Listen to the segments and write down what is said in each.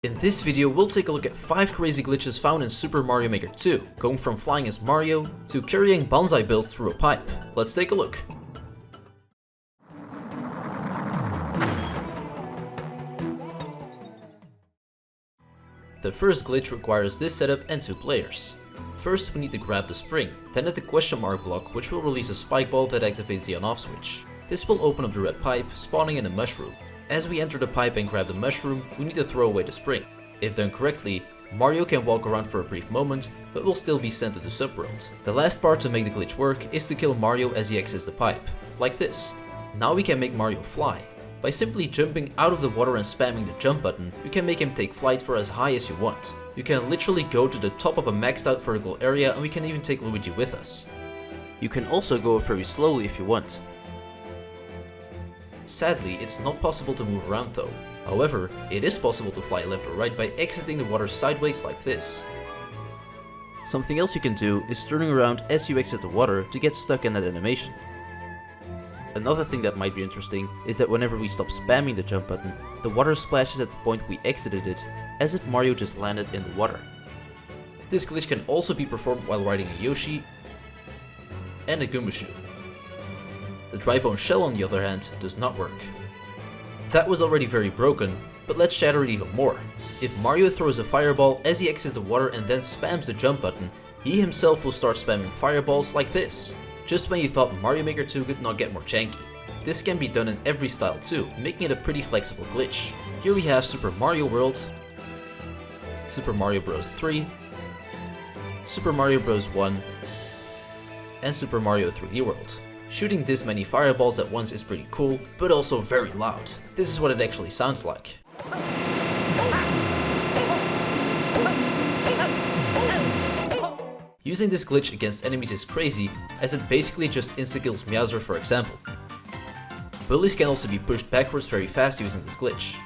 In this video, we'll take a look at 5 crazy glitches found in Super Mario Maker 2, going from flying as Mario to carrying bonsai builds through a pipe. Let's take a look. The first glitch requires this setup and 2 players. First, we need to grab the spring, then hit the question mark block, which will release a spike ball that activates the on-off switch. This will open up the red pipe, spawning in a mushroom. As we enter the pipe and grab the mushroom, we need to throw away the spring. If done correctly, Mario can walk around for a brief moment, but will still be sent to the subworld. The last part to make the glitch work is to kill Mario as he exits the pipe, like this. Now we can make Mario fly. By simply jumping out of the water and spamming the jump button, you can make him take flight for as high as you want. You can literally go to the top of a maxed out vertical area, and we can even take Luigi with us. You can also go up very slowly if you want. Sadly, it's not possible to move around though. However, it is possible to fly left or right by exiting the water sideways like this. Something else you can do is turning around as you exit the water to get stuck in that animation. Another thing that might be interesting is that whenever we stop spamming the jump button, the water splashes at the point we exited it, as if Mario just landed in the water. This glitch can also be performed while riding a Yoshi and a Goombashu. The dry bone shell, on the other hand, does not work. That was already very broken, but let's shatter it even more. If Mario throws a fireball as he exits the water and then spams the jump button, he himself will start spamming fireballs like this. Just when you thought Mario Maker 2 could not get more janky. This can be done in every style too, making it a pretty flexible glitch. Here we have Super Mario World, Super Mario Bros. 3, Super Mario Bros. 1, and Super Mario 3D World. Shooting this many fireballs at once is pretty cool, but also very loud. This is what it actually sounds like. Using this glitch against enemies is crazy, as it basically just insta-kills Meowser, for example. Bullies can also be pushed backwards very fast using this glitch.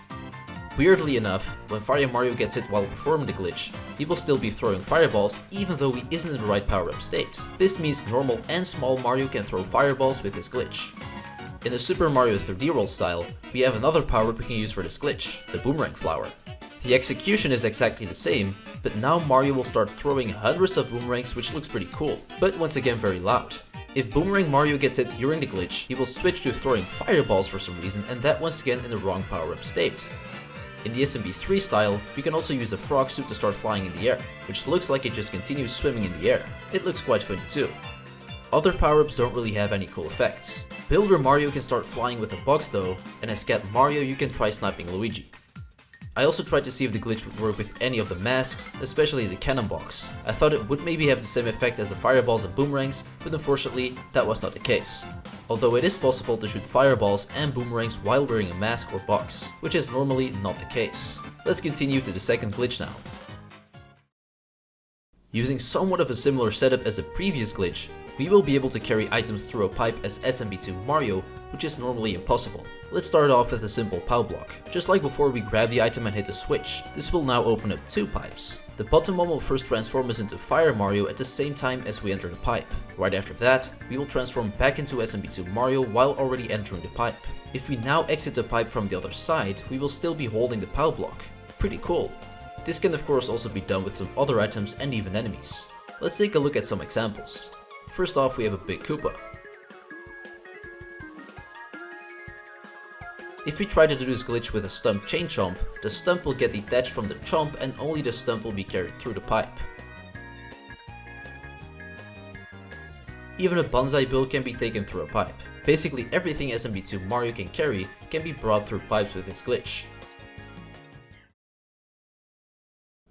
Weirdly enough, when Fire Mario gets hit while performing the glitch, he will still be throwing fireballs even though he isn't in the right power-up state. This means normal and small Mario can throw fireballs with this glitch. In the Super Mario 3D World style, we have another power-up we can use for this glitch, the Boomerang Flower. The execution is exactly the same, but now Mario will start throwing hundreds of boomerangs, which looks pretty cool, but once again very loud. If Boomerang Mario gets hit during the glitch, he will switch to throwing fireballs for some reason, and that once again in the wrong power-up state. In the SMB3 style, we can also use the frog suit to start flying in the air, which looks like it just continues swimming in the air. It looks quite funny too. Other power-ups don't really have any cool effects. Builder Mario can start flying with a box though, and as Cat Mario you can try sniping Luigi. I also tried to see if the glitch would work with any of the masks, especially the cannon box. I thought it would maybe have the same effect as the fireballs and boomerangs, but unfortunately that was not the case. Although it is possible to shoot fireballs and boomerangs while wearing a mask or box, which is normally not the case. Let's continue to the second glitch now. Using somewhat of a similar setup as the previous glitch, we will be able to carry items through a pipe as SMB2 Mario, which is normally impossible. Let's start off with a simple POW block. Just like before we grab the item and hit the switch, this will now open up 2 pipes. The bottom one will first transform us into Fire Mario at the same time as we enter the pipe. Right after that, we will transform back into SMB2 Mario while already entering the pipe. If we now exit the pipe from the other side, we will still be holding the POW block. Pretty cool. This can of course also be done with some other items and even enemies. Let's take a look at some examples. First off, we have a Big Koopa. If we try to do this glitch with a stump chain chomp, the stump will get detached from the chomp and only the stump will be carried through the pipe. Even a bonsai build can be taken through a pipe. Basically everything SMB2 Mario can carry can be brought through pipes with this glitch.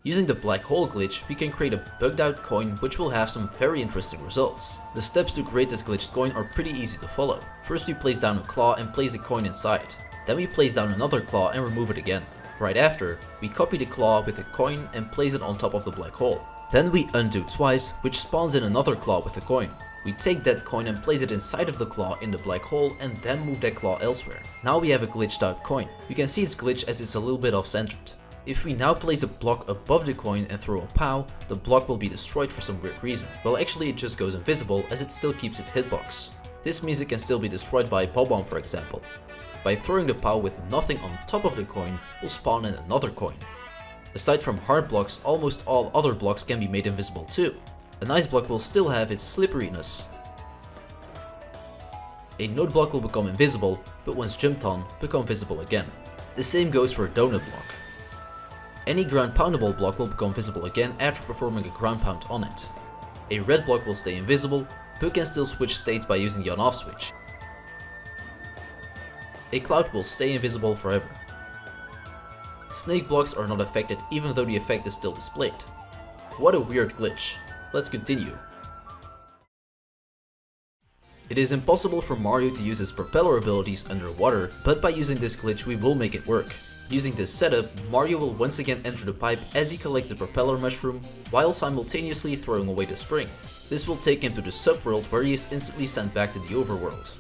Using the black hole glitch, we can create a bugged out coin which will have some very interesting results. The steps to create this glitched coin are pretty easy to follow. First we place down a claw and place the coin inside. Then we place down another claw and remove it again. Right after, we copy the claw with the coin and place it on top of the black hole. Then we undo twice, which spawns in another claw with the coin. We take that coin and place it inside of the claw in the black hole and then move that claw elsewhere. Now we have a glitched out coin. You can see it's glitched as it's a little bit off-centered. If we now place a block above the coin and throw a POW, the block will be destroyed for some weird reason. Well, actually it just goes invisible as it still keeps its hitbox. This means it can still be destroyed by a Bob-omb, for example. By throwing the POW with nothing on top of the coin, will spawn in another coin. Aside from hard blocks, almost all other blocks can be made invisible too. An ice block will still have its slipperiness. A node block will become invisible, but once jumped on, become visible again. The same goes for a donut block. Any ground poundable block will become visible again after performing a ground pound on it. A red block will stay invisible, but can still switch states by using the on-off switch. A cloud will stay invisible forever. Snake blocks are not affected even though the effect is still displayed. What a weird glitch. Let's continue. It is impossible for Mario to use his propeller abilities underwater, but by using this glitch we will make it work. Using this setup, Mario will once again enter the pipe as he collects the propeller mushroom, while simultaneously throwing away the spring. This will take him to the subworld where he is instantly sent back to the overworld.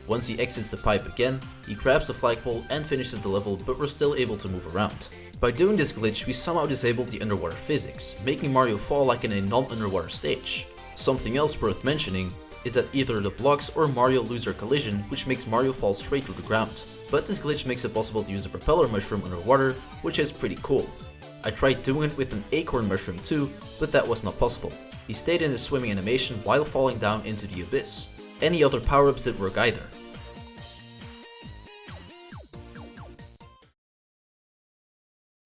Once he exits the pipe again, he grabs the flagpole and finishes the level, but we're still able to move around. By doing this glitch, we somehow disabled the underwater physics, making Mario fall like in a non-underwater stage. Something else worth mentioning is that either the blocks or Mario lose their collision, which makes Mario fall straight to the ground. But this glitch makes it possible to use the propeller mushroom underwater, which is pretty cool. I tried doing it with an acorn mushroom too, but that was not possible. He stayed in his swimming animation while falling down into the abyss. Any other power-ups didn't work either.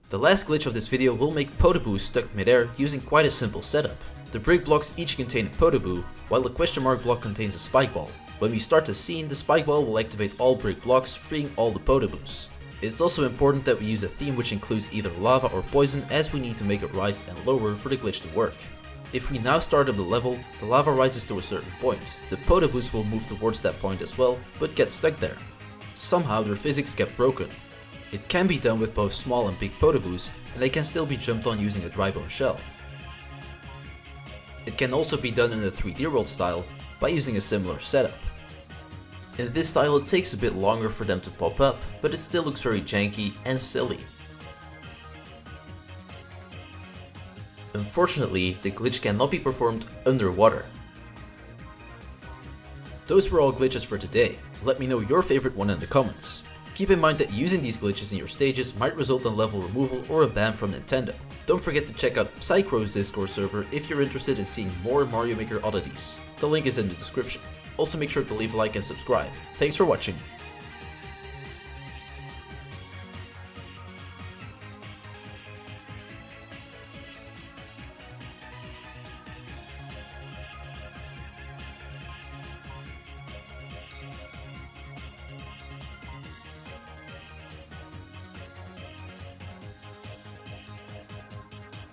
The last glitch of this video will make Podoboo stuck midair using quite a simple setup. The brick blocks each contain a Podoboo, while the question mark block contains a spike ball. When we start the scene, the spike ball will activate all brick blocks, freeing all the Podoboos. It's also important that we use a theme which includes either lava or poison, as we need to make it rise and lower for the glitch to work. If we now start up the level, the lava rises to a certain point. The Podoboos will move towards that point as well, but get stuck there. Somehow their physics get broken. It can be done with both small and big Podoboos, and they can still be jumped on using a dry bone shell. It can also be done in the 3D World style by using a similar setup. In this style it takes a bit longer for them to pop up, but it still looks very janky and silly. Unfortunately, the glitch cannot be performed underwater. Those were all glitches for today. Let me know your favorite one in the comments. Keep in mind that using these glitches in your stages might result in level removal or a ban from Nintendo. Don't forget to check out Psychro's Discord server if you're interested in seeing more Mario Maker oddities. The link is in the description. Also make sure to leave a like and subscribe. Thanks for watching.